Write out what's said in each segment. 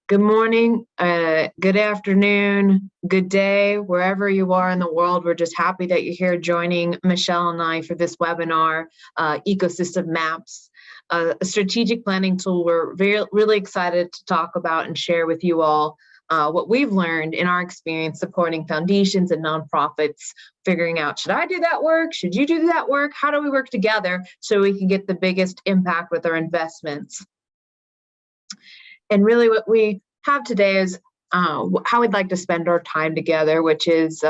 Good morning, good afternoon, good day, wherever you are in the world. We're just happy that you're here joining Michelle and I for this webinar, Ecosystem Maps, a strategic planning tool we're really excited to talk about and share with you all what we've learned in our experience supporting foundations and nonprofits, figuring out, should I do that work? Should you do that work? How do we work together so we can get the biggest impact with our investments? And really what we have today is how we'd like to spend our time together, which is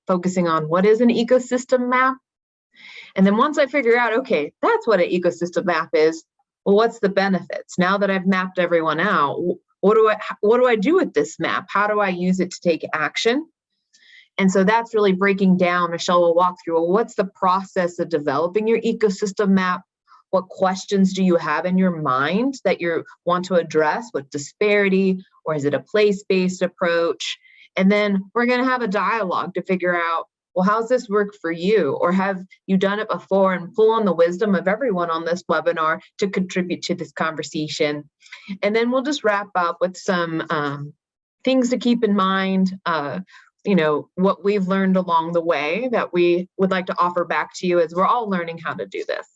focusing on what is an ecosystem map. And then once I figure out, okay, that's what an ecosystem map is, well, what's the benefits? Now that I've mapped everyone out, what do I do with this map? How do I use it to take action? And so that's really breaking down. Michelle will walk through, well, what's the process of developing your ecosystem map? What questions do you have in your mind that you want to address? What disparity, or is it a place-based approach? And then we're going to have a dialogue to figure out, well, how's this work for you? Or have you done it before, and pull on the wisdom of everyone on this webinar to contribute to this conversation. And then we'll just wrap up with some things to keep in mind, what we've learned along the way that we would like to offer back to you as we're all learning how to do this.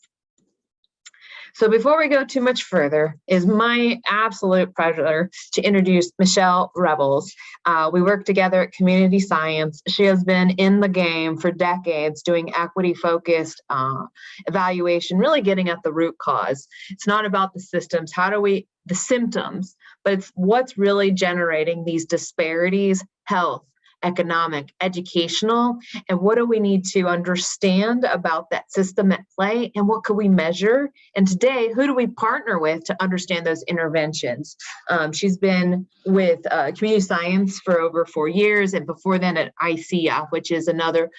So before we go too much further, it's my absolute pleasure to introduce Michelle Rebels. We work together at Community Science. She has been in the game for decades doing equity-focused evaluation, really getting at the root cause. It's not about the systems, the symptoms, but it's what's really generating these disparities, health, economic, educational, and what do we need to understand about that system at play, and what could we measure? And today, who do we partner with to understand those interventions? She's been with Community Science for over 4 years, and before then at ICF, which is another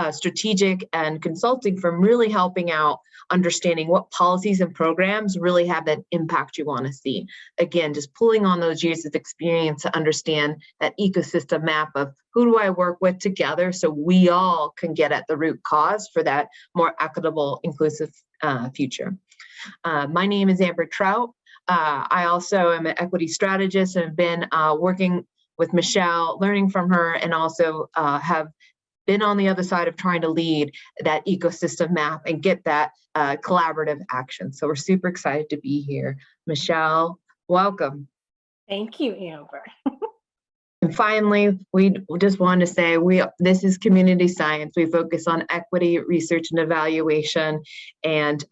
strategic and consulting firm, really helping out understanding what policies and programs really have that impact you want to see. Again, just pulling on those years of experience to understand that ecosystem map of who do I work with together so we all can get at the root cause for that more equitable, inclusive future. My name is Amber Trout. I also am an equity strategist and have been working with Michelle, learning from her, and also have been on the other side of trying to lead that ecosystem map and get that collaborative action. So we're super excited to be here. Michelle, welcome. Thank you, Amber. And finally, we just wanted to say this is Community Science. We focus on equity, research, and evaluation, and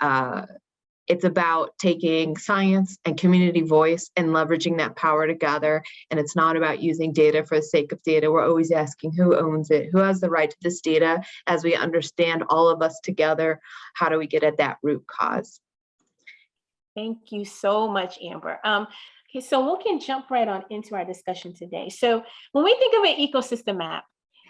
it's about taking science and community voice and leveraging that power together. And it's not about using data for the sake of data. We're always asking who owns it, who has the right to this data. As we understand all of us together, how do we get at that root cause? Thank you so much, Amber. Okay, so we can jump right on into our discussion today. So when we think of an ecosystem map,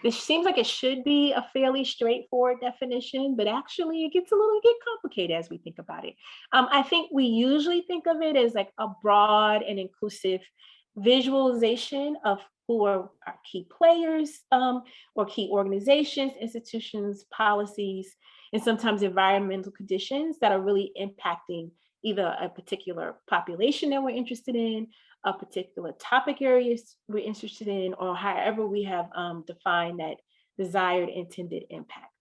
this seems like it should be a fairly straightforward definition, but actually it gets a little bit complicated as we think about it. I think we usually think of it as like a broad and inclusive visualization of who are our key players or key organizations, institutions, policies, and sometimes environmental conditions that are really impacting either a particular population that we're interested in, a particular topic areas we're interested in, or however we have defined that desired intended impact.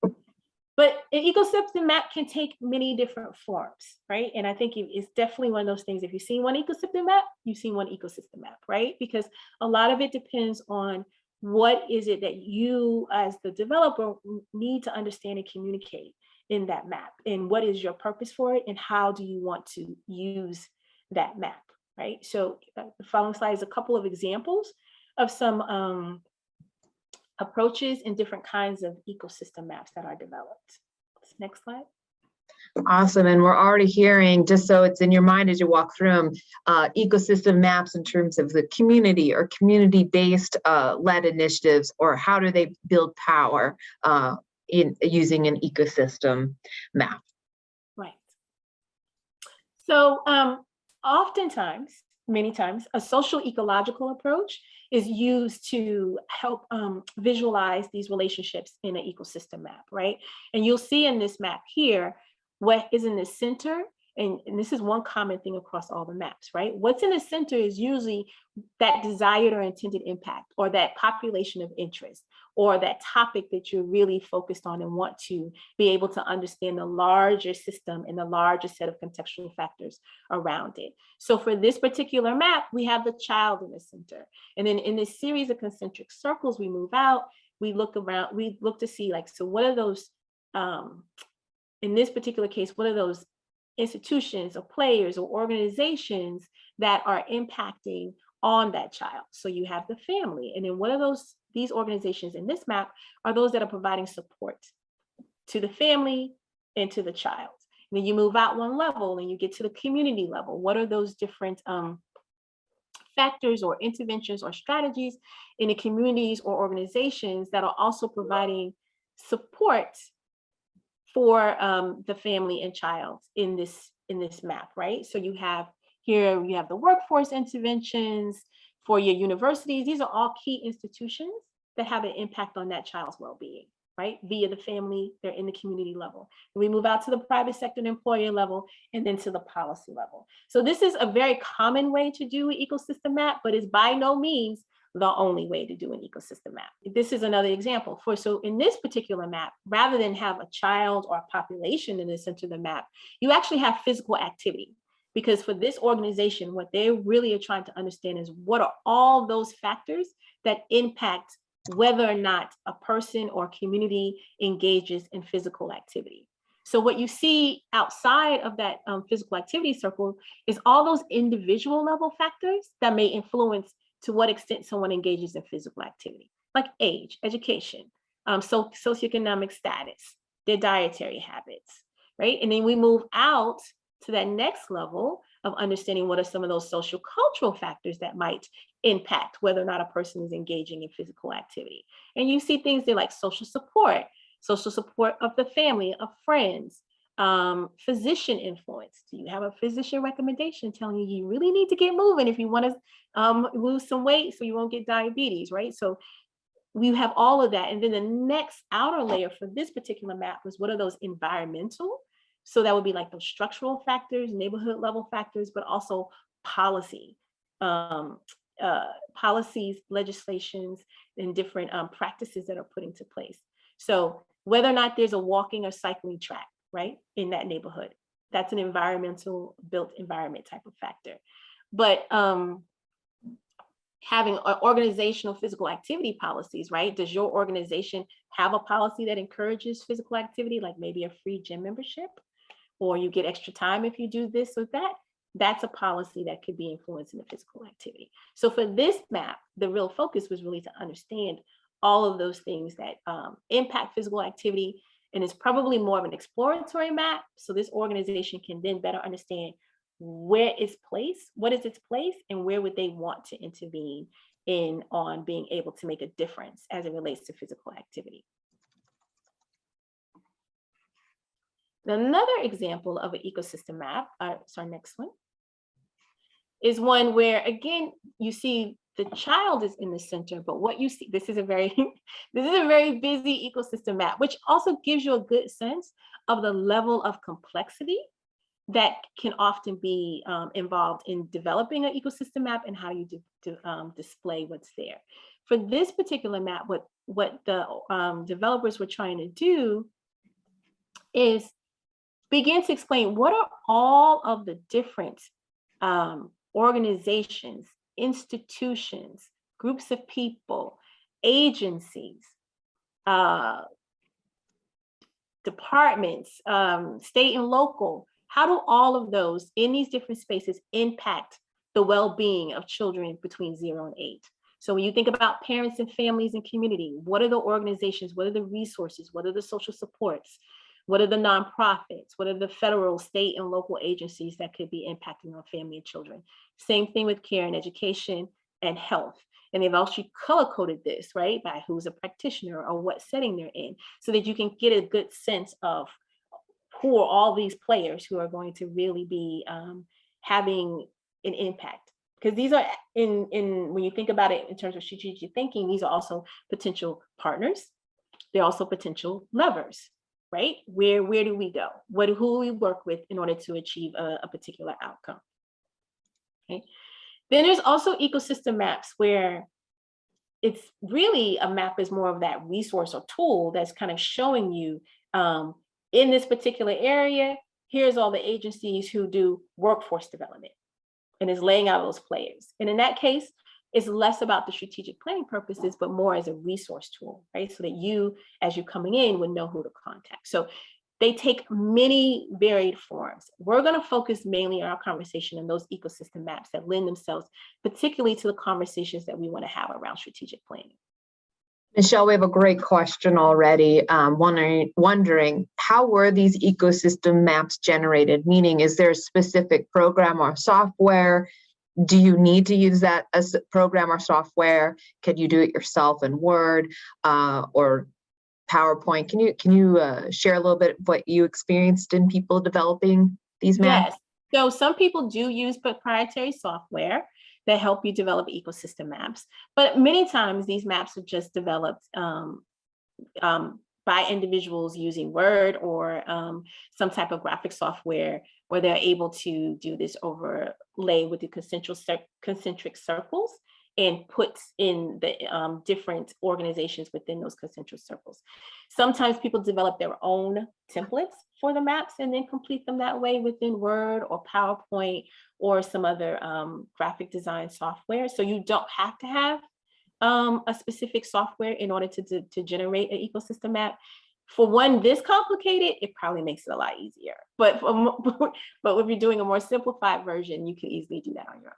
But an ecosystem map can take many different forms, right? And I think it's definitely one of those things. If you've seen one ecosystem map, you've seen one ecosystem map, right? Because a lot of it depends on what is it that you as the developer need to understand and communicate in that map, and what is your purpose for it, and how do you want to use that map, right? So the following slide is a couple of examples of some approaches and different kinds of ecosystem maps that are developed. Next slide. Awesome, and we're already hearing, just so it's in your mind as you walk through them, ecosystem maps in terms of the community or community-based led initiatives, or how do they build power in using an ecosystem map. Right. So oftentimes, many times, a social ecological approach is used to help visualize these relationships in an ecosystem map, right? And you'll see in this map here, what is in the center and this is one common thing across all the maps, right? What's in the center is usually that desired or intended impact, or that population of interest, or that topic that you're really focused on and want to be able to understand the larger system and the larger set of contextual factors around it. So for this particular map, we have the child in the center. And then in this series of concentric circles, we move out, we look around, we look to see like, so what are those, in this particular case, what are those institutions or players or organizations that are impacting on that child? So you have the family, and then what are these organizations in this map are those that are providing support to the family and to the child. And then you move out one level and you get to the community level. What are those different factors or interventions or strategies in the communities or organizations that are also providing support for the family and child in this map, right? So you have here, you have the workforce interventions for your universities. These are all key institutions that have an impact on that child's well-being, right? Via the family, they're in the community level. And we move out to the private sector and employer level, and then to the policy level. So this is a very common way to do an ecosystem map, but it's by no means the only way to do an ecosystem map. This is another example. So in this particular map, rather than have a child or a population in the center of the map, you actually have physical activity. Because for this organization, what they really are trying to understand is what are all those factors that impact whether or not a person or community engages in physical activity. So what you see outside of that physical activity circle is all those individual level factors that may influence to what extent someone engages in physical activity, like age, education, socioeconomic status, their dietary habits, right? And then we move out to that next level of understanding what are some of those social cultural factors that might impact whether or not a person is engaging in physical activity. And you see things there like social support of the family, of friends, physician influence. Do you have a physician recommendation telling you you really need to get moving if you want to lose some weight so you won't get diabetes, right? So we have all of that. And then the next outer layer for this particular map was what are those environmental? So that would be like those structural factors, neighborhood level factors, but also policy, policies, legislations, and different practices that are put into place. So whether or not there's a walking or cycling track, right, in that neighborhood, that's an environmental built environment type of factor. But having organizational physical activity policies, right? Does your organization have a policy that encourages physical activity, like maybe a free gym membership, or you get extra time if you do this or that? That's a policy that could be influencing the physical activity. So for this map, the real focus was really to understand all of those things that impact physical activity. And it's probably more of an exploratory map. So this organization can then better understand where its place, what is its place, and where would they want to intervene in on being able to make a difference as it relates to physical activity. Another example of an ecosystem map, so our next one, is one where, again, you see the child is in the center, but what you see, this is a very busy ecosystem map, which also gives you a good sense of the level of complexity that can often be involved in developing an ecosystem map and how you display what's there. For this particular map, what the developers were trying to do is begin to explain what are all of the different organizations, institutions, groups of people, agencies, departments, state and local. How do all of those in these different spaces impact the well-being of children between 0 and 8? So when you think about parents and families and community, what are the organizations? What are the resources? What are the social supports? What are the nonprofits? What are the federal, state, and local agencies that could be impacting on family and children? Same thing with care and education and health. And they've also color-coded this, right, by who's a practitioner or what setting they're in, so that you can get a good sense of who are all these players who are going to really be having an impact. Because these are, when you think about it in terms of strategic thinking, these are also potential partners. They're also potential levers. right? Where do we go? Who do we work with in order to achieve a particular outcome? Okay. Then there's also ecosystem maps where it's really a map is more of that resource or tool that's kind of showing you in this particular area, here's all the agencies who do workforce development and is laying out those players. And in that case, it's less about the strategic planning purposes, but more as a resource tool, right? So that you, as you're coming in, would know who to contact. So they take many varied forms. We're going to focus mainly on our conversation on those ecosystem maps that lend themselves particularly to the conversations that we want to have around strategic planning. Michelle, we have a great question already. Wondering how were these ecosystem maps generated? Meaning, is there a specific program or software? Do you need to use that as a program or software? Can you do it yourself in Word or PowerPoint? Can you share a little bit of what you experienced in people developing these maps? Yes. So some people do use proprietary software that help you develop ecosystem maps, but many times these maps are just developed by individuals using Word or some type of graphic software where they're able to do this overlay with the concentric circles and puts in the different organizations within those concentric circles. Sometimes people develop their own templates for the maps and then complete them that way within Word or PowerPoint or some other graphic design software. So you don't have to have a specific software in order to generate an ecosystem map. For one this complicated, it probably makes it a lot easier. But if you're doing a more simplified version, you can easily do that on your own.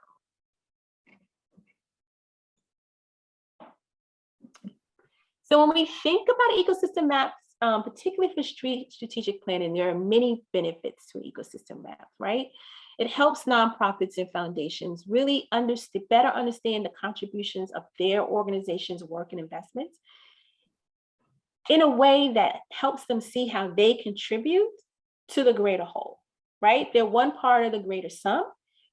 So when we think about ecosystem maps, particularly for strategic planning, there are many benefits to an ecosystem map, right? It helps nonprofits and foundations really better understand the contributions of their organization's work and investments in a way that helps them see how they contribute to the greater whole, right? They're one part of the greater sum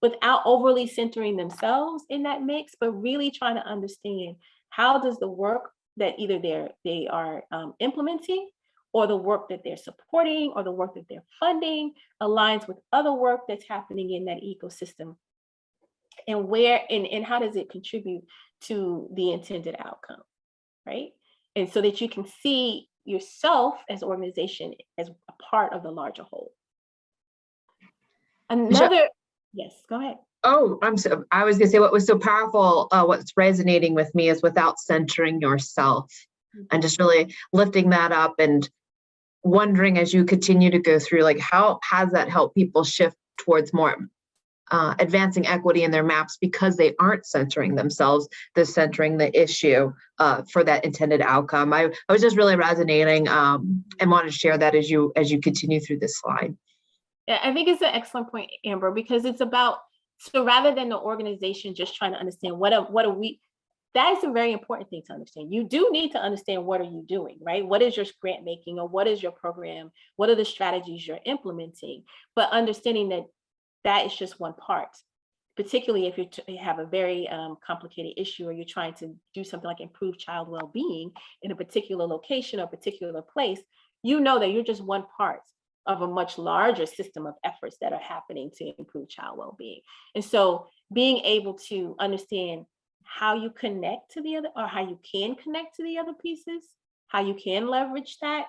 without overly centering themselves in that mix, but really trying to understand how does the work that either they are implementing or the work that they're supporting or the work that they're funding aligns with other work that's happening in that ecosystem, and and how does it contribute to the intended outcome, right? And so that you can see yourself as an organization as a part of the larger whole. Yes, go ahead. Oh, I was gonna say what was so powerful, what's resonating with me is without centering yourself and just really lifting that up and wondering as you continue to go through, like how has that helped people shift towards more advancing equity in their maps because they aren't centering themselves, they're centering the issue for that intended outcome. I was just really resonating and wanted to share that as you continue through this slide. Yeah, I think it's an excellent point, Amber, because it's about, so rather than the organization just trying to understand what are we, that is a very important thing to understand. You do need to understand what are you doing, right? What is your grant making or what is your program? What are the strategies you're implementing? But understanding that that is just one part, particularly if you have a very complicated issue or you're trying to do something like improve child well-being in a particular location or particular place, you know that you're just one part of a much larger system of efforts that are happening to improve child well-being. And so being able to understand how you connect to the other, or how you can connect to the other pieces, how you can leverage that,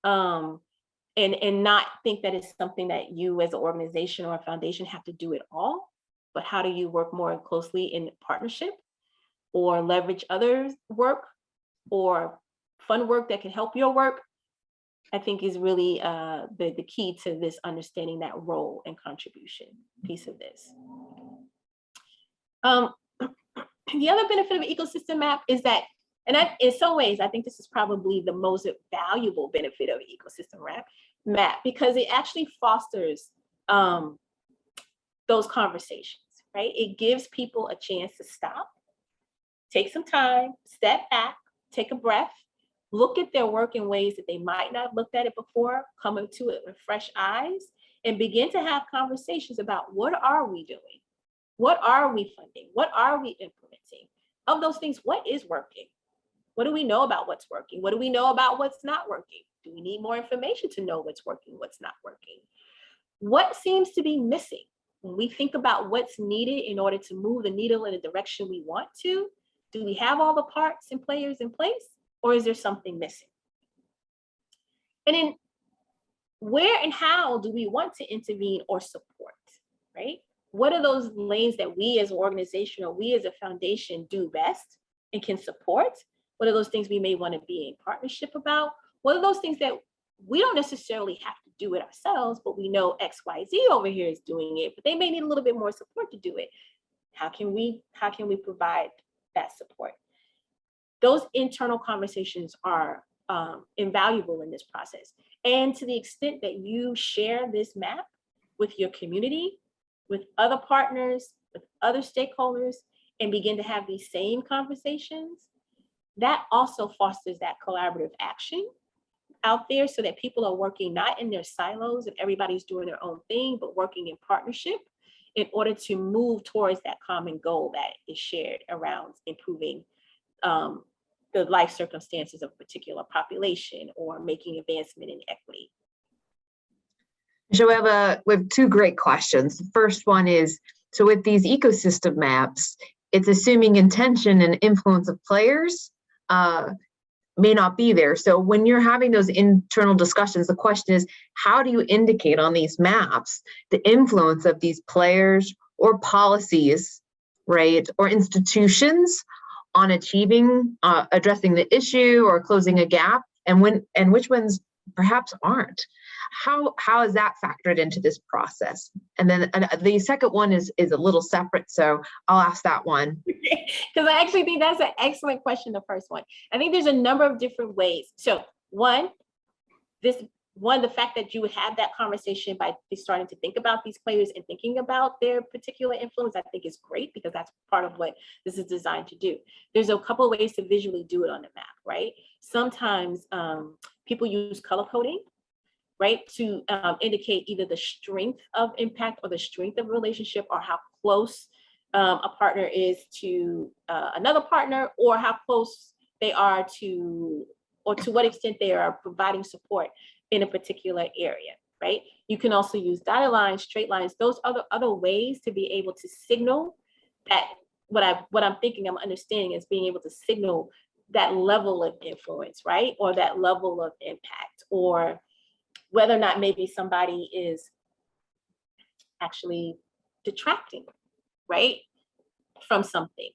and not think that it's something that you as an organization or a foundation have to do it all, but how do you work more closely in partnership or leverage others' work or fund work that can help your work, I think is really the key to this understanding that role and contribution piece of this. The other benefit of an ecosystem map is that, and in some ways, I think this is probably the most valuable benefit of an ecosystem map because it actually fosters those conversations, right? It gives people a chance to stop, take some time, step back, take a breath, look at their work in ways that they might not have looked at it before, come into it with fresh eyes, and begin to have conversations about what are we doing? What are we funding? What are we implementing? Of those things, what is working? What do we know about what's working? What do we know about what's not working? Do we need more information to know what's working, what's not working? What seems to be missing? When we think about what's needed in order to move the needle in the direction we want to, do we have all the parts and players in place, or is there something missing? And then where and how do we want to intervene or support, right? What are those lanes that we as an organization or we as a foundation do best and can support? What are those things we may want to be in partnership about? What are those things that we don't necessarily have to do it ourselves, but we know XYZ over here is doing it, but they may need a little bit more support to do it. How can we provide that support? Those internal conversations are invaluable in this process. And to the extent that you share this map with your community, with other partners, with other stakeholders, and begin to have these same conversations, that also fosters that collaborative action out there, so that people are working not in their silos and everybody's doing their own thing, but working in partnership in order to move towards that common goal that is shared around improving the life circumstances of a particular population or making advancement in equity. So we have two great questions. The first one is, so with these ecosystem maps, it's assuming intention and influence of players may not be there. So when you're having those internal discussions, the question is, how do you indicate on these maps the influence of these players or policies, right, or institutions on achieving, addressing the issue or closing a gap, and which ones perhaps aren't? How is that factored into this process? And then the second one is a little separate, so I'll ask that one. Because I actually think that's an excellent question, the first one. I think there's a number of different ways. So the fact that you would have that conversation by starting to think about these players and thinking about their particular influence, I think is great, because that's part of what this is designed to do. There's a couple of ways to visually do it on the map, right? Sometimes people use color coding, right, to indicate either the strength of impact or the strength of a relationship, or how close a partner is to another partner, or how close they are to, or to what extent they are providing support in a particular area, right? You can also use dotted lines, straight lines, those other ways to be able to signal that what I'm thinking, I'm understanding is being able to signal that level of influence, right? Or that level of impact, or whether or not maybe somebody is actually detracting, right, from something.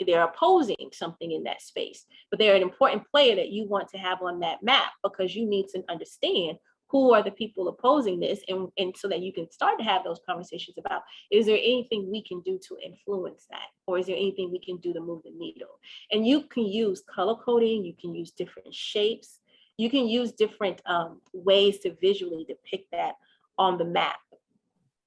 They're opposing something in that space, but they're an important player that you want to have on that map, because you need to understand who are the people opposing this, and so that you can start to have those conversations about, is there anything we can do to influence that? Or is there anything we can do to move the needle? And you can use color coding, you can use different shapes, you can use different ways to visually depict that on the map.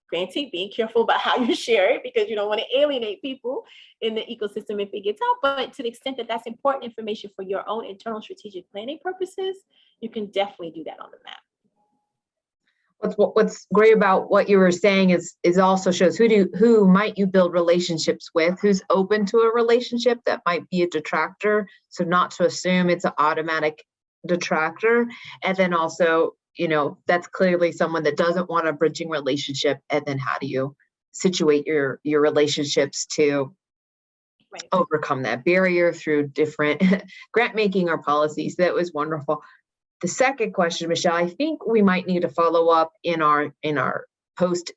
Granted, being careful about how you share it, because you don't want to alienate people in the ecosystem if it gets out, but to the extent that that's important information for your own internal strategic planning purposes, you can definitely do that on the map. What's great about what you were saying is also shows who might you build relationships with, who's open to a relationship that might be a detractor, so not to assume it's an automatic detractor. And then also, that's clearly someone that doesn't want a bridging relationship, and then how do you situate your relationships to overcome that barrier through different grant making or policies. That was wonderful. The second question, Michelle, I think we might need to follow up in our post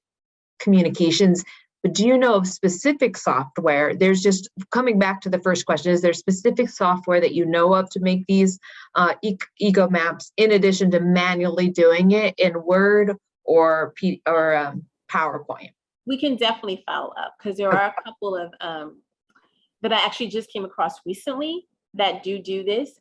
communications, but do you know of specific software? There's just coming back to the first question, is there specific software that you know of to make these eco maps, in addition to manually doing it in Word or PowerPoint? We can definitely follow up, because there are a couple of that I actually just came across recently that do this.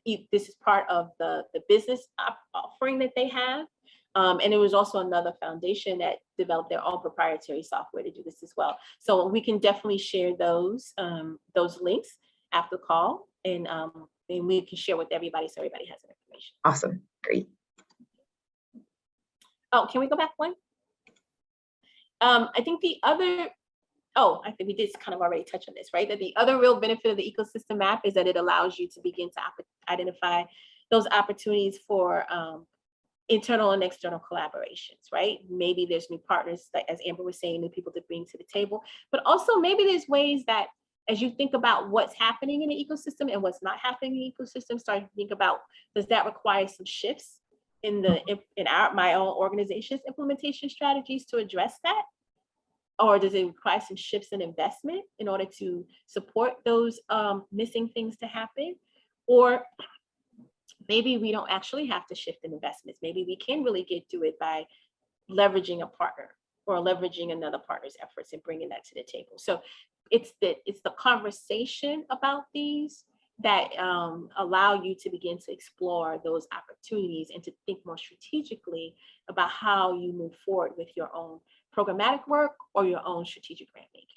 This is part of the business offering that they have. And there was also another foundation that developed their own proprietary software to do this as well. So we can definitely share those links after the call, and we can share with everybody so everybody has that information. Awesome, great. Oh, can we go back one? I think the other oh, I think we did kind of already touch on this, right? That the other real benefit of the ecosystem map is that it allows you to begin to identify those opportunities for internal and external collaborations, right? Maybe there's new partners, like as Amber was saying, new people to bring to the table, but also maybe there's ways that as you think about what's happening in the ecosystem and what's not happening in the ecosystem, start to think about, does that require some shifts in my own organization's implementation strategies to address that? Or does it require some shifts in investment in order to support those missing things to happen? Or maybe we don't actually have to shift in investments. Maybe we can really get to it by leveraging a partner or leveraging another partner's efforts and bringing that to the table. So it's the conversation about these that allow you to begin to explore those opportunities and to think more strategically about how you move forward with your own programmatic work or your own strategic grant making.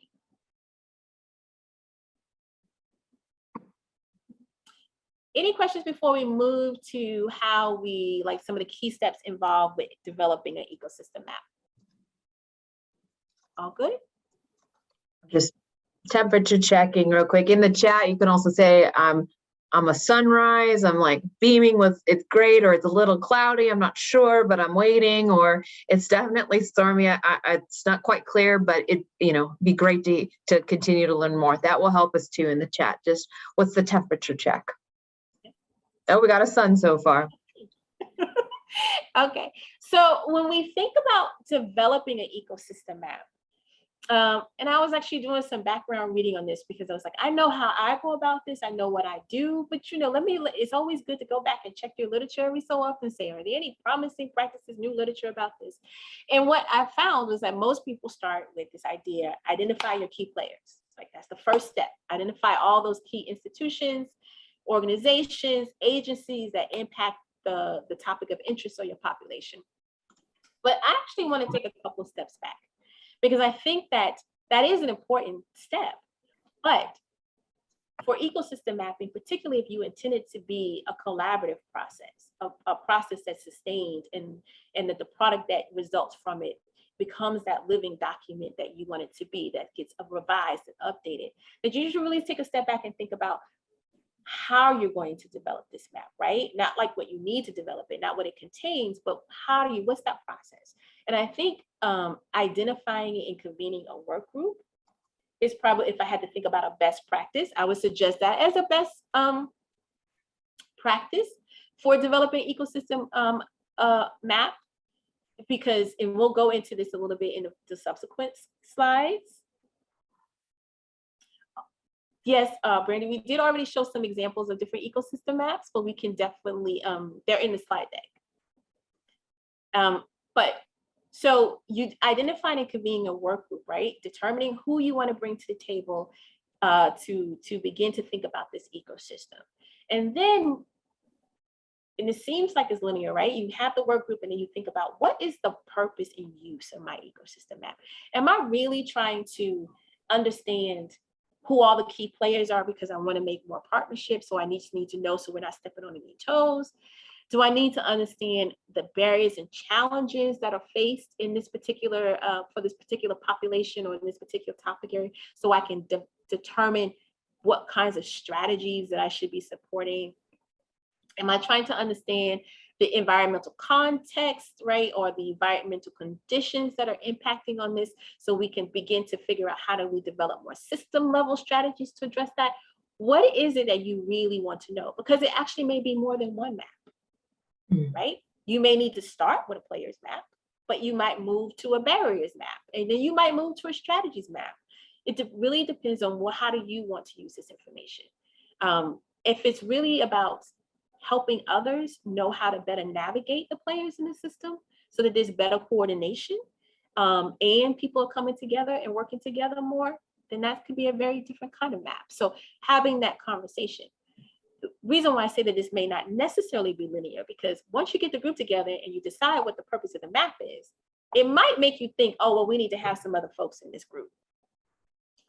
Any questions before we move to how we, like some of the key steps involved with developing an ecosystem map? All good? Just temperature checking real quick. In the chat, you can also say, I'm a sunrise, I'm like beaming with, it's great, or it's a little cloudy, I'm not sure, but I'm waiting, or it's definitely stormy. It's not quite clear, but it, be great to continue to learn more. That will help us too in the chat. Just what's the temperature check? Oh, we got a sun so far. Okay, so when we think about developing an ecosystem map, and I was actually doing some background reading on this because I was like, I know how I go about this, I know what I do, but it's always good to go back and check your literature every so often and say, are there any promising practices, new literature about this? And what I found was that most people start with this idea, identify your key players. Like that's the first step, identify all those key institutions, organizations, agencies that impact the topic of interest of your population. But I actually want to take a couple of steps back because I think that is an important step. But for ecosystem mapping, particularly if you intend it to be a collaborative process, a process that's sustained and that the product that results from it becomes that living document that you want it to be, that gets revised and updated, that you should really take a step back and think about how you're going to develop this map, right? Not like what you need to develop it, not what it contains, but what's that process? And I think identifying and convening a work group is probably, if I had to think about a best practice, I would suggest that as a best practice for developing ecosystem map, because, and we'll go into this a little bit in the subsequent slides. Yes, Brandon, we did already show some examples of different ecosystem maps, but we can definitely, they're in the slide deck. But so you identifying and convening a work group, right? Determining who you want to bring to the table to begin to think about this ecosystem. And then, and it seems like it's linear, right? You have the work group and then you think about what is the purpose and use of my ecosystem map? Am I really trying to understand who all the key players are because I want to make more partnerships, so I need to know so we're not stepping on any toes? Do I need to understand the barriers and challenges that are faced in this particular, for this particular population or in this particular topic area, so I can determine what kinds of strategies that I should be supporting? Am I trying to understand the environmental context, right? Or the environmental conditions that are impacting on this, so we can begin to figure out how do we develop more system level strategies to address that? What is it that you really want to know? Because it actually may be more than one map, right? You may need to start with a players map, but you might move to a barriers map, and then you might move to a strategies map. It really depends on how do you want to use this information. If it's really about helping others know how to better navigate the players in the system so that there's better coordination and people are coming together and working together more, then that could be a very different kind of map. So having that conversation. The reason why I say that this may not necessarily be linear, because once you get the group together and you decide what the purpose of the map is, it might make you think, oh, well, we need to have some other folks in this group,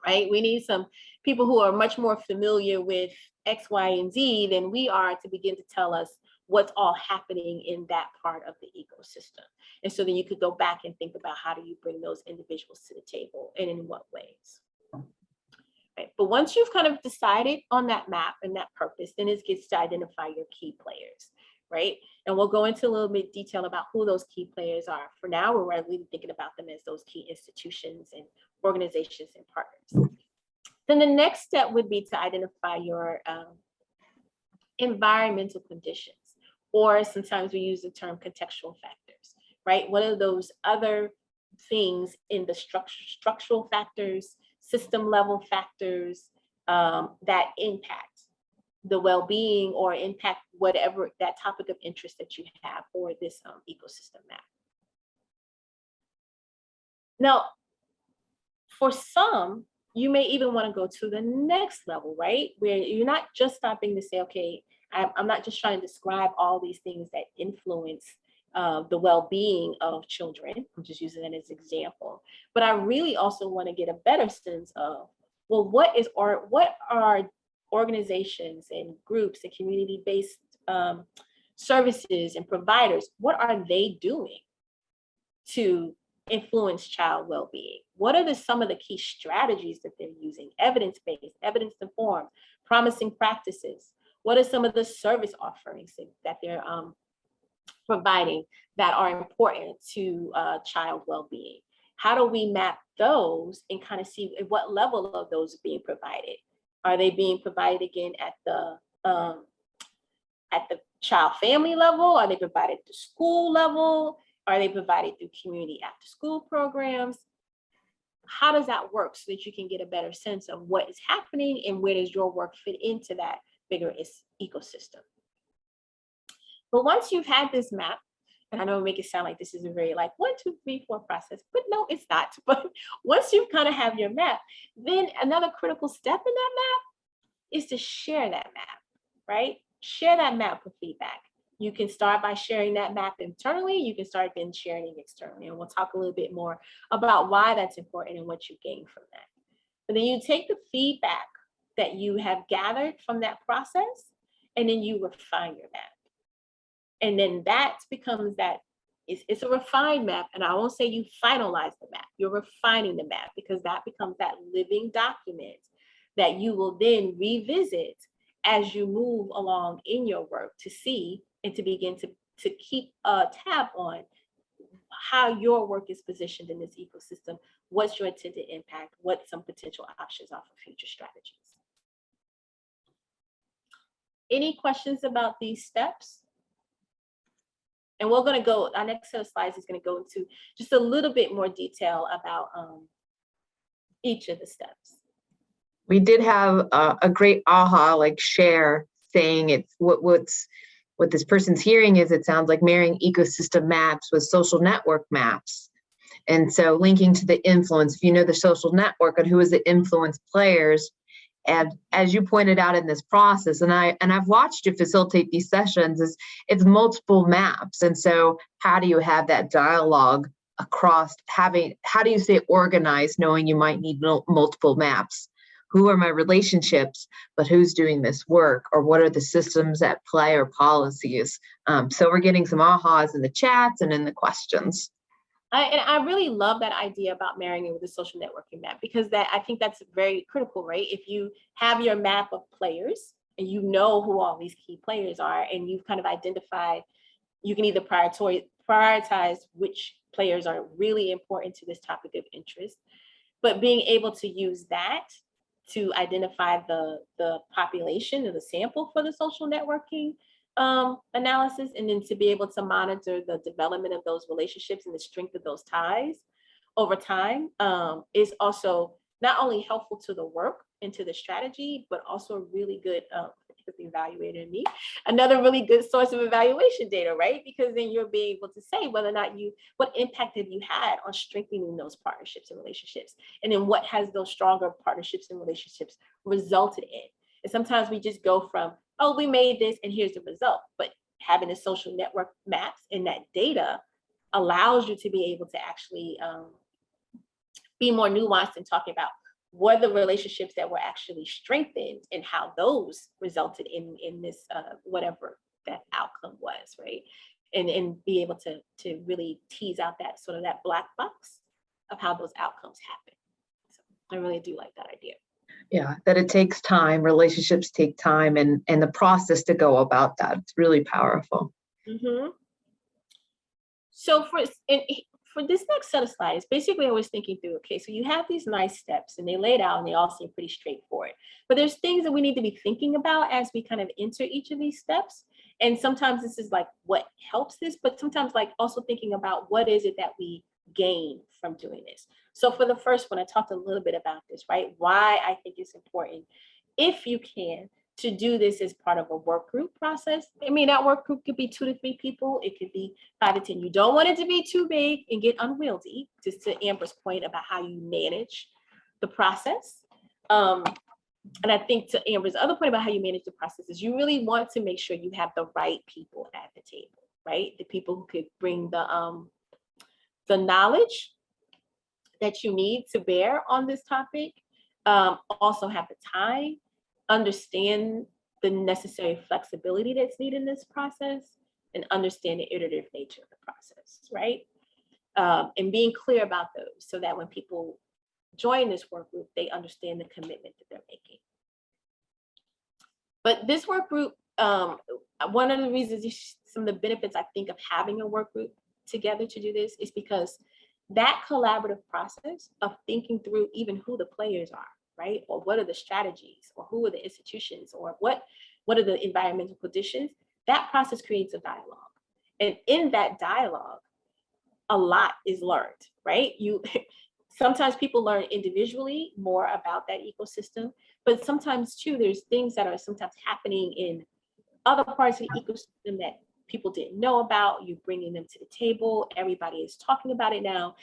right? We need some people who are much more familiar with X, Y, and Z than we are to begin to tell us what's all happening in that part of the ecosystem. And so then you could go back and think about how do you bring those individuals to the table and in what ways. Right. But once you've kind of decided on that map and that purpose, then it gets to identify your key players, right? And we'll go into a little bit detail about who those key players are. For now, we're really thinking about them as those key institutions and organizations and partners. Then the next step would be to identify your environmental conditions, or sometimes we use the term contextual factors, right? What are those other things in the structural factors, system level factors that impact the well-being or impact whatever that topic of interest that you have for this ecosystem map. Now, for some, you may even want to go to the next level, right? Where you're not just stopping to say, okay, I'm not just trying to describe all these things that influence the well-being of children. I'm just using that as an example. But I really also want to get a better sense of, well, what are organizations and groups and community-based services and providers, what are they doing to influence child well-being? What are some of the key strategies that they're using? Evidence-based, evidence-informed, promising practices. What are some of the service offerings that they're providing that are important to child well-being? How do we map those and kind of see at what level of those are being provided? Are they being provided again at the child family level? Are they provided at the school level? Are they provided through community after school programs? How does that work so that you can get a better sense of what is happening and where does your work fit into that bigger ecosystem? But once you've had this map, and I know it make it sound like this is a very like 1, 2, 3, 4 process, but no, it's not. But once you kind of have your map, then another critical step in that map is to share that map, right? Share that map for feedback. You can start by sharing that map internally. You can start then sharing it externally. And we'll talk a little bit more about why that's important and what you gain from that. But then you take the feedback that you have gathered from that process, and then you refine your map. And then that becomes that, it's a refined map. And I won't say you finalize the map, you're refining the map, because that becomes that living document that you will then revisit as you move along in your work to see and to begin to keep a tab on how your work is positioned in this ecosystem, what's your intended impact, what some potential options are for future strategies. Any questions about these steps? And we're going to go, our next set of slides is going to go into just a little bit more detail about each of the steps. We did have a great aha, like share, saying it's what this person's hearing is, it sounds like marrying ecosystem maps with social network maps. And so linking to the influence, if you know the social network and who is the influence players. And as you pointed out in this process, and I've watched you facilitate these sessions, it's multiple maps. And so how do you have that dialogue across how do you stay organized knowing you might need multiple maps? Who are my relationships, but who's doing this work, or what are the systems at play or policies? So we're getting some ahas in the chats and in the questions. And I really love that idea about marrying it with the social networking map, because I think that's very critical, right? If you have your map of players and you know who all these key players are, and you've kind of identified, you can either prioritize which players are really important to this topic of interest, but being able to use that to identify the population or the sample for the social networking analysis, and then to be able to monitor the development of those relationships and the strength of those ties over time is also not only helpful to the work and to the strategy, but also a really good, the evaluator and me, another really good source of evaluation data, right? Because then you'll be able to say whether or not what impact have you had on strengthening those partnerships and relationships? And then what has those stronger partnerships and relationships resulted in? And sometimes we just go from, oh, we made this and here's the result. But having the social network maps and that data allows you to be able to actually be more nuanced in talking about what are the relationships that were actually strengthened and how those resulted in this whatever that outcome was, right? And be able to really tease out that sort of that black box of how those outcomes happen. So I really do like that idea. Yeah, that it takes time, relationships take time, and the process to go about that. It's really powerful. Mm-hmm. So for this next set of slides, basically I was thinking through, okay, so you have these nice steps and they laid out and they all seem pretty straightforward, but there's things that we need to be thinking about as we kind of enter each of these steps. And sometimes this is like what helps this, but sometimes like also thinking about what is it that we gain from doing this. So for the first one, I talked a little bit about this, right? Why I think it's important, if you can, to do this as part of a work group process. I mean, that work group could be 2 to 3 people. It could be 5 to 10. You don't want it to be too big and get unwieldy, just to Amber's point about how you manage the process. And I think to Amber's other point about how you manage the process is you really want to make sure you have the right people at the table, right? The people who could bring the knowledge that you need to bear on this topic, also have the time, understand the necessary flexibility that's needed in this process, and understand the iterative nature of the process, right? And being clear about those so that when people join this work group, they understand the commitment that they're making. But this work group, one of the reasons, some of the benefits I think of having a work group together to do this is because that collaborative process of thinking through even who the players are, right? Or what are the strategies, or who are the institutions, or what are the environmental conditions, that process creates a dialogue. And in that dialogue, a lot is learned, right? Sometimes people learn individually more about that ecosystem, but sometimes too, there's things that are sometimes happening in other parts of the ecosystem that people didn't know about. You bringing them to the table, everybody is talking about it now.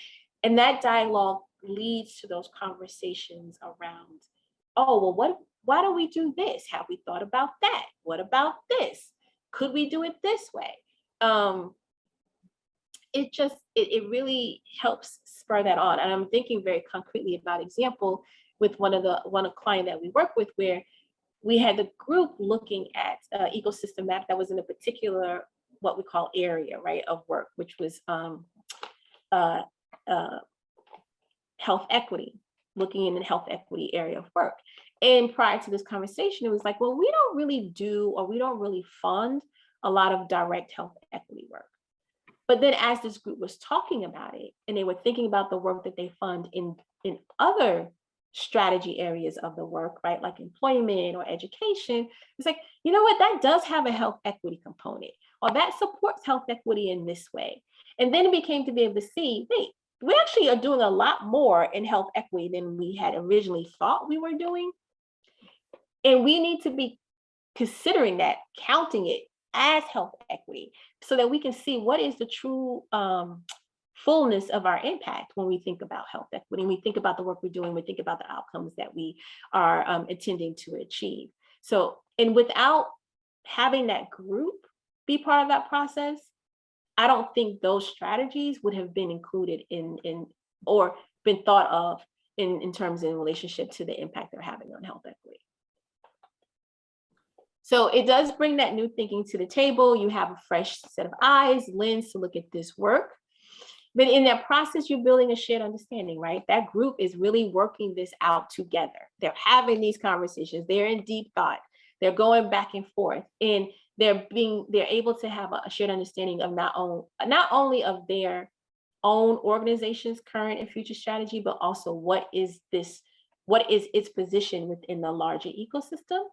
And that dialogue leads to those conversations around, oh, well, why don't we do this? Have we thought about that? What about this? Could we do it this way? It really helps spur that on. And I'm thinking very concretely about example with one client that we work with, where we had the group looking at ecosystem map that was in a particular, what we call area, right, of work, which was health equity, looking in the health equity area of work. And prior to this conversation, it was like, well, we don't really fund a lot of direct health equity work. But then as this group was talking about it, and they were thinking about the work that they fund in other strategy areas of the work, right, like employment or education, it's like, you know what, that does have a health equity component, or that supports health equity in this way. And then it became to be able to see, wait, we actually are doing a lot more in health equity than we had originally thought we were doing. And we need to be considering that, counting it as health equity, so that we can see what is the true fullness of our impact when we think about health equity, and we think about the work we're doing, we think about the outcomes that we are intending to achieve. So, and without having that group be part of that process, I don't think those strategies would have been included in or been thought of in terms in relationship to the impact they're having on health equity. So it does bring that new thinking to the table. You have a fresh set of eyes, lens to look at this work. But in that process, you're building a shared understanding, right? That group is really working this out together. They're having these conversations. They're in deep thought. They're going back and forth, and they're able to have a shared understanding of not only of their own organization's current and future strategy, but also what is its position within the larger ecosystem,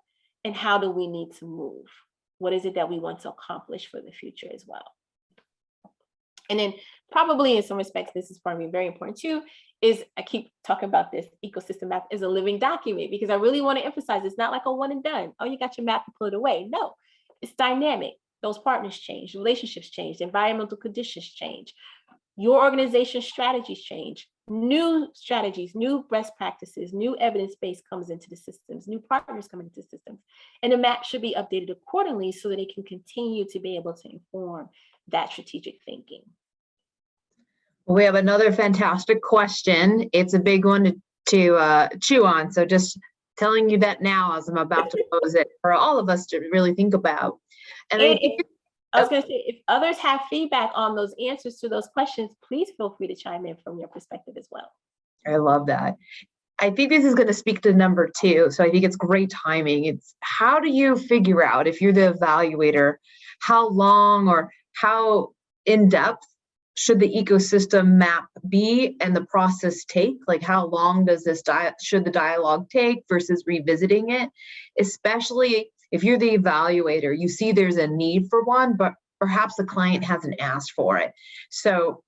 and how do we need to move? What is it that we want to accomplish for the future as well? And then probably in some respects, this is probably very important too, is I keep talking about this ecosystem map as a living document, because I really want to emphasize it's not like a one and done. Oh, you got your map and put it away. No, it's dynamic. Those partners change, relationships change, environmental conditions change, your organization's strategies change, new strategies, new best practices, new evidence base comes into the systems, new partners come into the systems, and the map should be updated accordingly so that it can continue to be able to inform that strategic thinking. We have another fantastic question. It's a big one to chew on, so just telling you that now as I'm about to pose it for all of us to really think about. And I And think, I was going to say, if others have feedback on those answers to those questions, please feel free to chime in from your perspective as well. I love that. I think this is going to speak to number two. So I think it's great timing. It's how do you figure out, if you're the evaluator, how long or how in depth should the ecosystem map be and the process take? Like how long does this should the dialogue take versus revisiting it? Especially if you're the evaluator, you see there's a need for one, but perhaps the client hasn't asked for it. So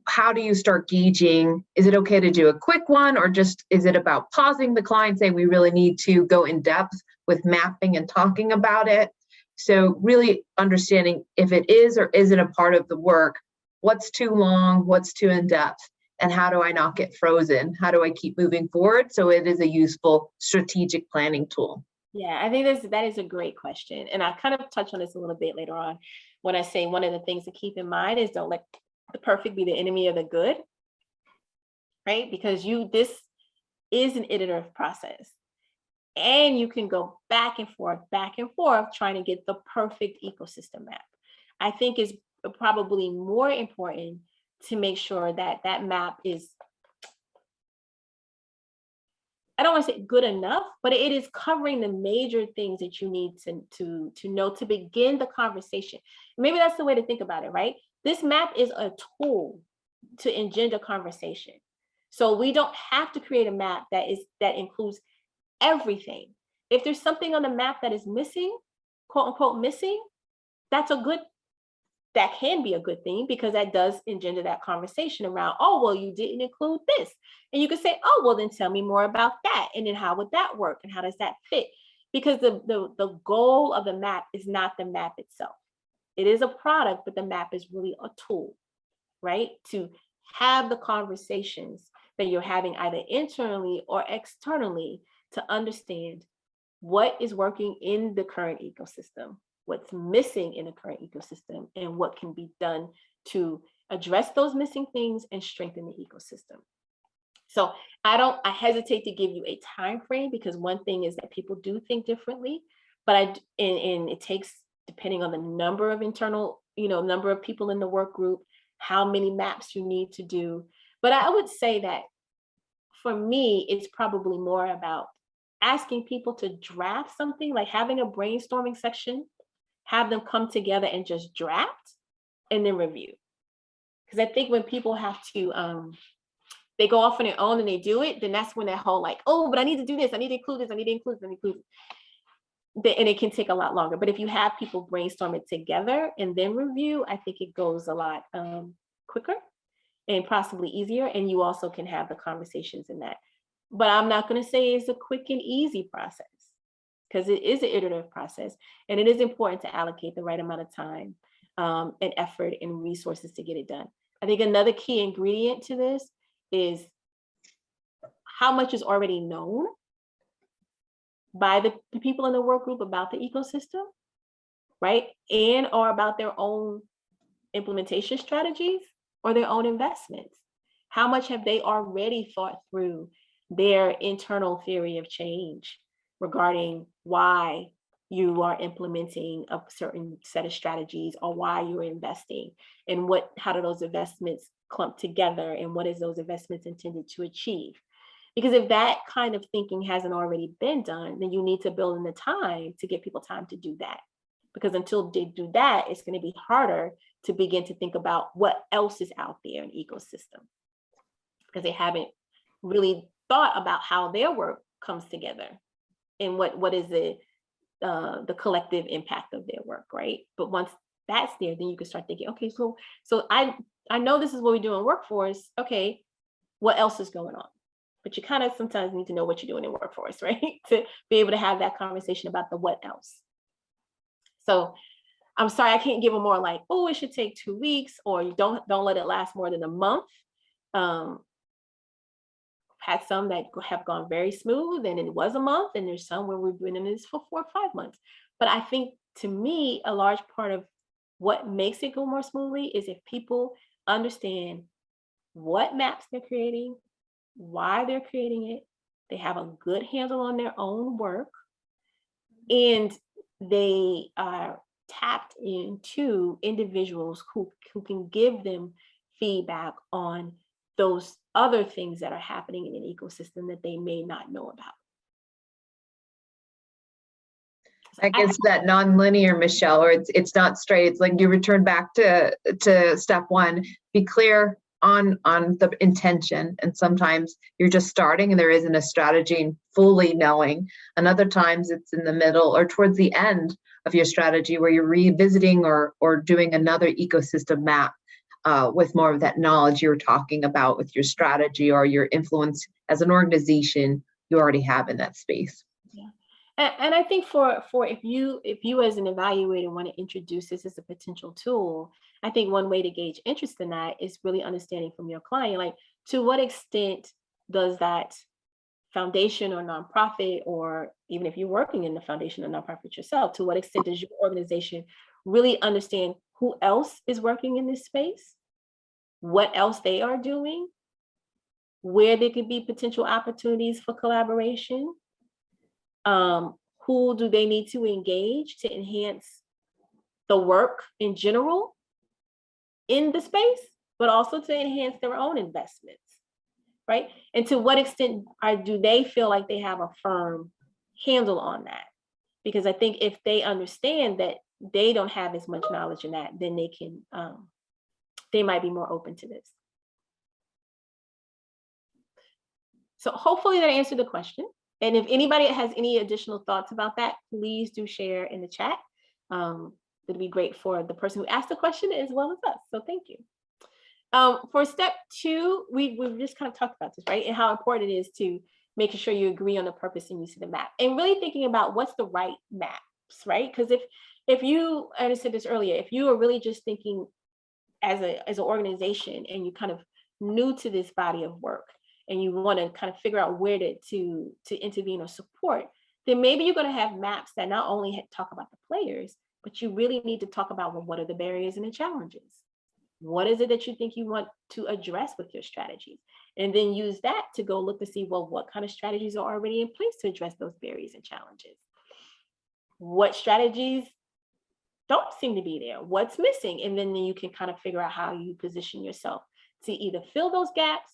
how do you start gauging, is it okay to do a quick one, or just is it about pausing the client, saying we really need to go in depth with mapping and talking about it? So really understanding if it is or isn't a part of the work, what's too long, what's too in depth, and how do I not get frozen? How do I keep moving forward so it is a useful strategic planning tool? Yeah, I think that is a great question. And I kind of touch on this a little bit later on when I say one of the things to keep in mind is don't let the perfect be the enemy of the good, right? Because this is an iterative process. And you can go back and forth, trying to get the perfect ecosystem map. I think is probably more important to make sure that that map is, I don't want to say good enough, but it is covering the major things that you need to know to begin the conversation. Maybe that's the way to think about it, right? This map is a tool to engender conversation. So we don't have to create a map that includes everything. If there's something on the map that is missing, quote unquote missing, that can be a good thing, because that does engender that conversation around, oh, well, you didn't include this. And you could say, oh, well, then tell me more about that. And then how would that work? And how does that fit? Because the goal of the map is not the map itself. It is a product, but the map is really a tool, right? To have the conversations that you're having either internally or externally to understand what is working in the current ecosystem, what's missing in the current ecosystem, and what can be done to address those missing things and strengthen the ecosystem. So I hesitate to give you a time frame, because one thing is that people do think differently, but and it takes, depending on the number of number of people in the work group, how many maps you need to do. But I would say that for me, it's probably more about asking people to draft something, like having a brainstorming section, have them come together and just draft and then review. Because I think when people have to, they go off on their own and they do it, then that's when that whole like, oh, but I need to do this, I need to include this, I need to include this, I need to include this. And it can take a lot longer. But if you have people brainstorm it together and then review, I think it goes a lot quicker and possibly easier. And you also can have the conversations in that. But I'm not going to say it's a quick and easy process, because it is an iterative process. And it is important to allocate the right amount of time and effort and resources to get it done. I think another key ingredient to this is how much is already known by the people in the work group about the ecosystem, right? And or about their own implementation strategies or their own investments. How much have they already thought through their internal theory of change regarding why you are implementing a certain set of strategies, or why you're investing, and how do those investments clump together, and what is those investments intended to achieve? Because if that kind of thinking hasn't already been done, then you need to build in the time to give people time to do that. Because until they do that, it's going to be harder to begin to think about what else is out there in ecosystem, because they haven't really thought about how their work comes together and what is the collective impact of their work, right? But once that's there, then you can start thinking, okay, so I know this is what we do in workforce. Okay, what else is going on? But you kind of sometimes need to know what you're doing in workforce, right? To be able to have that conversation about the what else. So I'm sorry, I can't give a more like, oh, it should take 2 weeks, or you don't let it last more than a month. Had some that have gone very smooth and it was a month, and there's some where we've been in this for 4 or 5 months. But I think, to me, a large part of what makes it go more smoothly is if people understand what maps they're creating, why they're creating it, they have a good handle on their own work, and they are tapped into individuals who can give them feedback on those other things that are happening in an ecosystem that they may not know about. So I guess that non-linear, Michelle, or it's not straight. It's like you return back to step one. Be clear on the intention, and sometimes you're just starting and there isn't a strategy and fully knowing, and other times it's in the middle or towards the end of your strategy where you're revisiting or doing another ecosystem map with more of that knowledge you were talking about with your strategy or your influence as an organization you already have in that space. yeah. And I think for if you as an evaluator want to introduce this as a potential tool, I think one way to gauge interest in that is really understanding from your client, like, to what extent does that foundation or nonprofit, or even if you're working in the foundation or nonprofit yourself, to what extent does your organization really understand who else is working in this space, what else they are doing, where there could be potential opportunities for collaboration, who do they need to engage to enhance the work in general in the space, but also to enhance their own investments, right? And to what extent do they feel like they have a firm handle on that? Because I think if they understand that they don't have as much knowledge in that, then they might be more open to this. So hopefully that answered the question. And if anybody has any additional thoughts about that, please do share in the chat. It'd be great for the person who asked the question as well as us. So thank you. For step two, we've just kind of talked about this, right? And how important it is to making sure you agree on the purpose and use of the map, and really thinking about what's the right maps, right? Because if you, and I said this earlier, if you are really just thinking as an organization and you kind of new to this body of work, and you want to kind of figure out where to intervene or support, then maybe you're going to have maps that not only talk about the players, but you really need to talk about, well, what are the barriers and the challenges? What is it that you think you want to address with your strategies? And then use that to go look to see, well, what kind of strategies are already in place to address those barriers and challenges? What strategies don't seem to be there? What's missing? And then you can kind of figure out how you position yourself to either fill those gaps,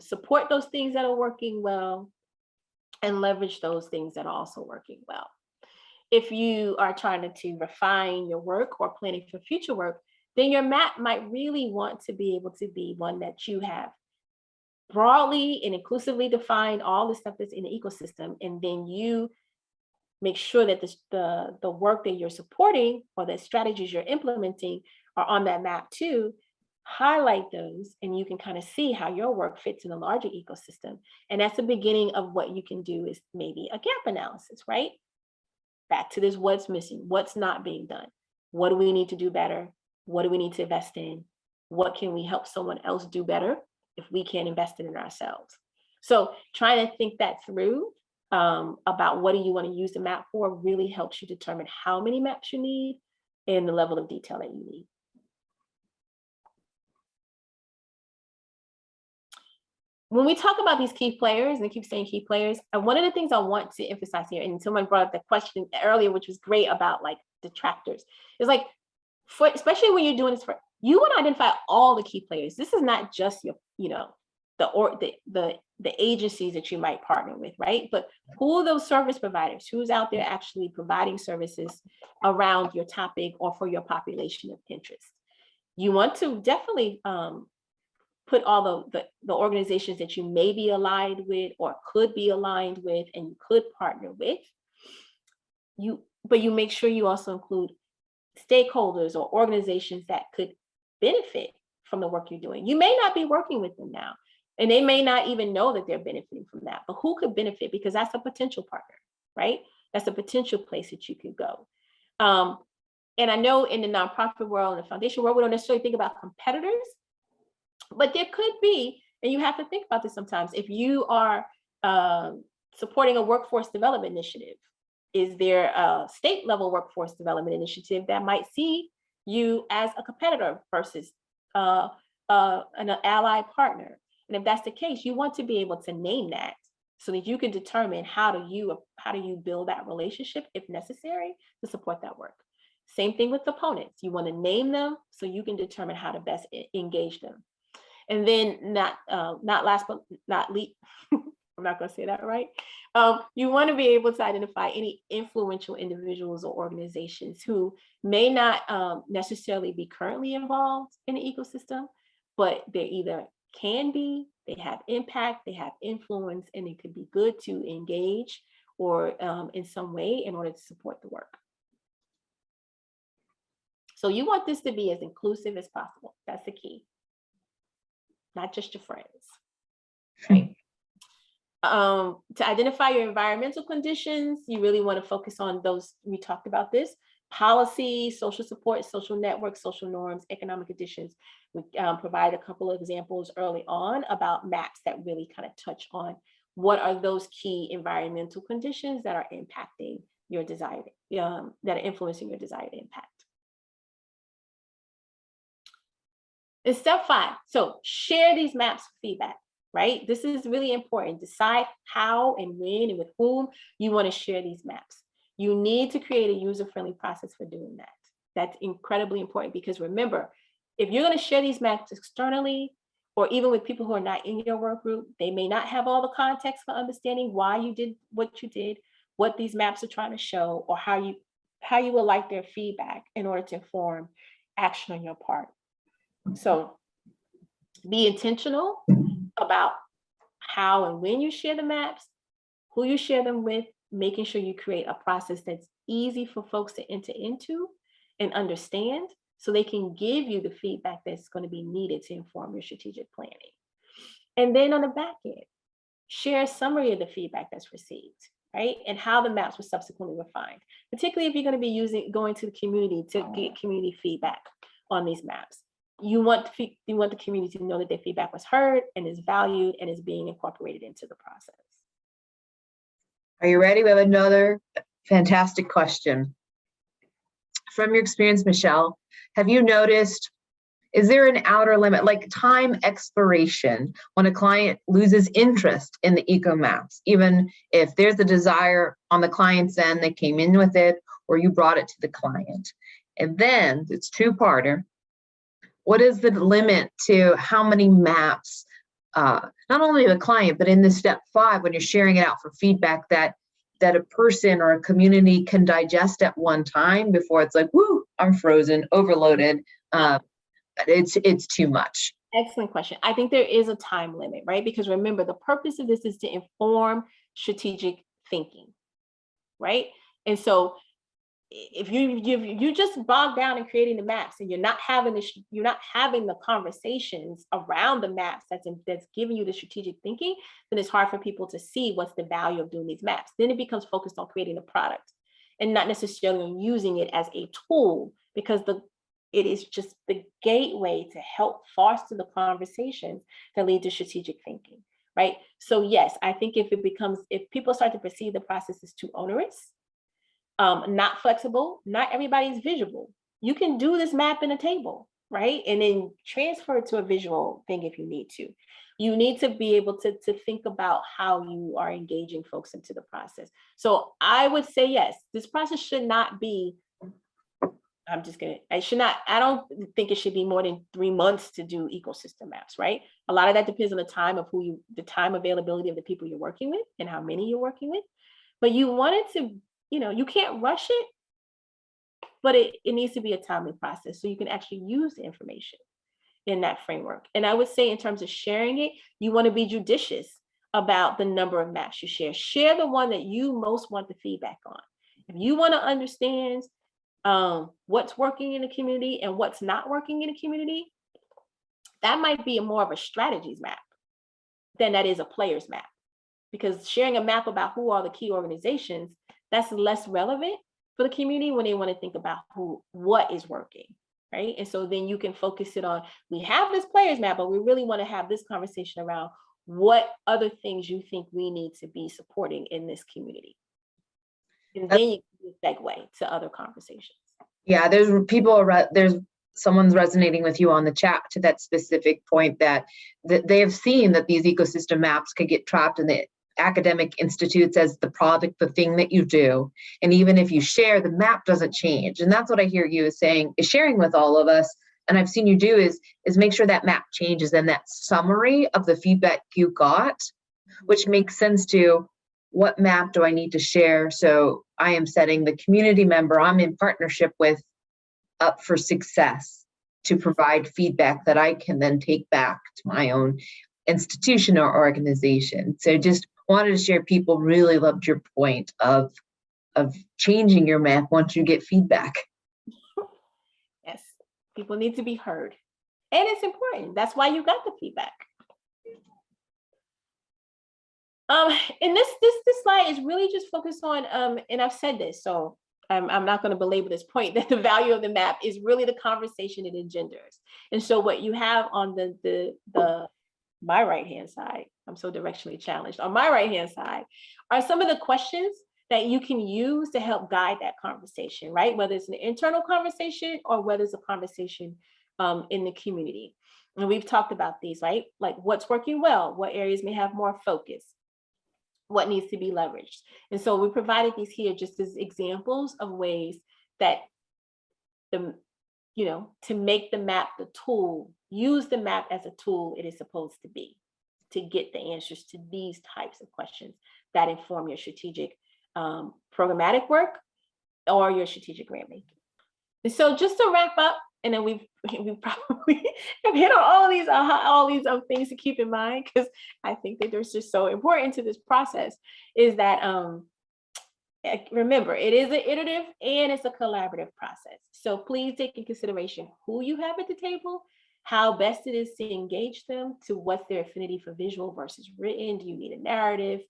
support those things that are working well, and leverage those things that are also working well. If you are trying to refine your work or planning for future work, then your map might really want to be able to be one that you have broadly and inclusively defined all the stuff that's in the ecosystem, and then you make sure that the work that you're supporting or the strategies you're implementing are on that map too. Highlight those, and you can kind of see how your work fits in the larger ecosystem. And that's the beginning of what you can do, is maybe a gap analysis, right? Back to this, what's missing, what's not being done, what do we need to do better, what do we need to invest in, what can we help someone else do better if we can't invest in ourselves. So trying to think that through about what do you want to use the map for really helps you determine how many maps you need and the level of detail that you need. When we talk about these key players, and I keep saying key players, and one of the things I want to emphasize here, and someone brought up the question earlier, which was great, about like detractors, is like, especially when you're doing this, you want to identify all the key players. This is not just your, the agencies that you might partner with, right? But who are those service providers? Who's out there actually providing services around your topic or for your population of interest? You want to definitely put all the organizations that you may be aligned with or could be aligned with and you could partner with. But you make sure you also include stakeholders or organizations that could benefit from the work you're doing. You may not be working with them now, and they may not even know that they're benefiting from that, but who could benefit? Because that's a potential partner, right? That's a potential place that you could go. And I know in the nonprofit world and the foundation world, we don't necessarily think about competitors, but there could be, and you have to think about this sometimes. If you are supporting a workforce development initiative, is there a state level workforce development initiative that might see you as a competitor versus an ally partner? And if that's the case, you want to be able to name that so that you can determine how do you build that relationship if necessary to support that work. Same thing with opponents. You want to name them so you can determine how to best engage them. And then not last but not least, I'm not going to say that right. You want to be able to identify any influential individuals or organizations who may not necessarily be currently involved in the ecosystem, but they either can be, they have impact, they have influence, and it could be good to engage or in some way in order to support the work. So you want this to be as inclusive as possible. That's the key. Not just your friends, right? To identify your environmental conditions, you really want to focus on those. We talked about this: policy, social support, social networks, social norms, economic conditions. We provide a couple of examples early on about maps that really kind of touch on what are those key environmental conditions that are impacting your desired, that are influencing your desired impact. And step 5, so share these maps for feedback, right? This is really important. Decide how and when and with whom you want to share these maps. You need to create a user-friendly process for doing that. That's incredibly important because remember, if you're going to share these maps externally, or even with people who are not in your work group, they may not have all the context for understanding why you did what you did, what these maps are trying to show, or how you would like their feedback in order to inform action on your part. So be intentional about how and when you share the maps, who you share them with, making sure you create a process that's easy for folks to enter into and understand so they can give you the feedback that's going to be needed to inform your strategic planning. And then on the back end, share a summary of the feedback that's received, right? And how the maps were subsequently refined, particularly if you're going to be going to the community to get community feedback on these maps. You want the community to know that their feedback was heard and is valued and is being incorporated into the process. Are you ready? We have another fantastic question. From your experience, Michelle, have you noticed, is there an outer limit, like time expiration, when a client loses interest in the eco maps, even if there's a desire on the client's end, they came in with it, or you brought it to the client? And then it's two-parter. What is the limit to how many maps, not only the client, but in the step 5, when you're sharing it out for feedback, that a person or a community can digest at one time before it's like, whoo, I'm frozen, overloaded. It's too much. Excellent question. I think there is a time limit, right? Because remember, the purpose of this is to inform strategic thinking, right? And so if you just bog down in creating the maps and you're not having the conversations around the maps that's giving you the strategic thinking, then it's hard for people to see what's the value of doing these maps. Then it becomes focused on creating a product and not necessarily on using it as a tool, because it is just the gateway to help foster the conversations that lead to strategic thinking, right? So yes, I think if people start to perceive the process as too onerous, not flexible, not everybody's visual. You can do this map in a table, right? And then transfer it to a visual thing if you need to. You need to be able to think about how you are engaging folks into the process. So I would say, yes, this process should not be, I don't think it should be more than 3 months to do ecosystem maps, right? A lot of that depends on the time availability of the people you're working with and how many you're working with. But you want it to, you can't rush it, but it needs to be a timely process so you can actually use the information in that framework. And I would say in terms of sharing it, you want to be judicious about the number of maps you share. Share the one that you most want the feedback on. If you want to understand what's working in the community and what's not working in the community, that might be more of a strategies map than that is a players map. Because sharing a map about who are the key organizations, that's less relevant for the community when they want to think about what is working, right? And so then you can focus it on, we have this players map, but we really want to have this conversation around what other things you think we need to be supporting in this community. And then you can segue to other conversations. Yeah, there's someone's resonating with you on the chat to that specific point that they have seen that these ecosystem maps could get trapped in academic institutes as the product, the thing that you do. And even if you share, the map doesn't change. And that's what I hear you is saying, is sharing with all of us. And I've seen you do is make sure that map changes and that summary of the feedback you got, which makes sense to what map do I need to share. So I am setting the community member I'm in partnership with up for success to provide feedback that I can then take back to my own institution or organization. So just wanted to share, people really loved your point of changing your map once you get feedback. Yes, people need to be heard. And it's important. That's why you got the feedback. And this slide is really just focused on, and I've said this, so I'm not going to belabor this point, that the value of the map is really the conversation it engenders. And so what you have on the my right-hand side, I'm so directionally challenged, on my right-hand side are some of the questions that you can use to help guide that conversation, right? Whether it's an internal conversation or whether it's a conversation in the community. And we've talked about these, right? Like what's working well, what areas may have more focus, what needs to be leveraged. And so we provided these here just as examples of ways that to make the map the tool, use the map as a tool it is supposed to be, to get the answers to these types of questions that inform your strategic programmatic work or your strategic grant making. And so just to wrap up, and then we probably have hit on all these things to keep in mind, because I think that they're just so important to this process, is that remember, it is an iterative and it's a collaborative process. So please take in consideration who you have at the table, how best it is to engage them, to what's their affinity for visual versus written. Do you need a narrative?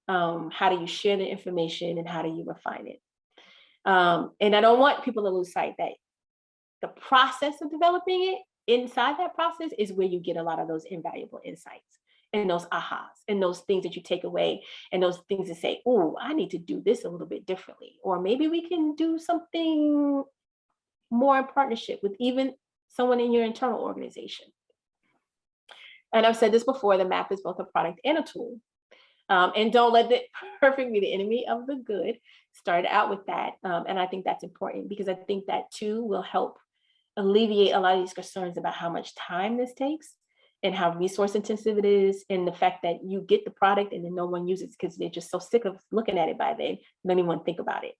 How do you share the information and how do you refine it? And I don't want people to lose sight that the process of developing it, inside that process is where you get a lot of those invaluable insights and those ahas and those things that you take away and those things that say, oh, I need to do this a little bit differently. Or maybe we can do something more in partnership with even someone in your internal organization. And I've said this before, the map is both a product and a tool. And don't let the perfect be the enemy of the good. Start out with that. And I think that's important because I think that too will help alleviate a lot of these concerns about how much time this takes and how resource intensive it is, and the fact that you get the product and then no one uses it because they're just so sick of looking at it by then, don't even think about it.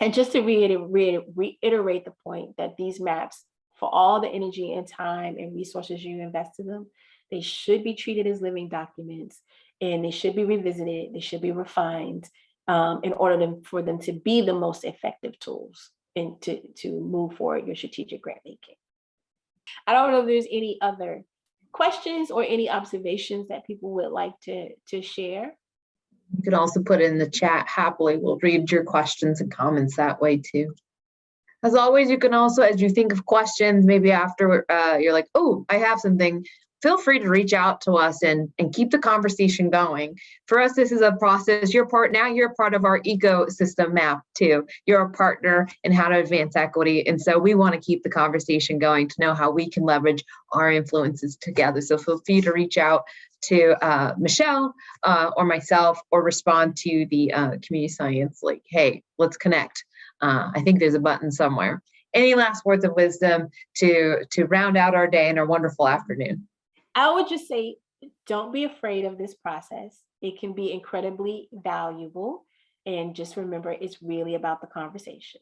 And just to reiterate the point that these maps, for all the energy and time and resources you invest in them, they should be treated as living documents, and they should be revisited, they should be refined in order for them to be the most effective tools and to move forward your strategic grant making. I don't know if there's any other questions or any observations that people would like to share. You can also put it in the chat. Happily, we'll read your questions and comments that way too. As always, you can also, as you think of questions, maybe after you're like, oh, I have something, feel free to reach out to us and keep the conversation going. For us, this is a process. You're a part of our ecosystem map too. You're a partner in how to advance equity. And so we want to keep the conversation going to know how we can leverage our influences together. So feel free to reach out to Michelle or myself, or respond to the community science, like, hey, let's connect. I think there's a button somewhere. Any last words of wisdom to round out our day and our wonderful afternoon? I would just say, don't be afraid of this process. It can be incredibly valuable. And just remember, it's really about the conversation.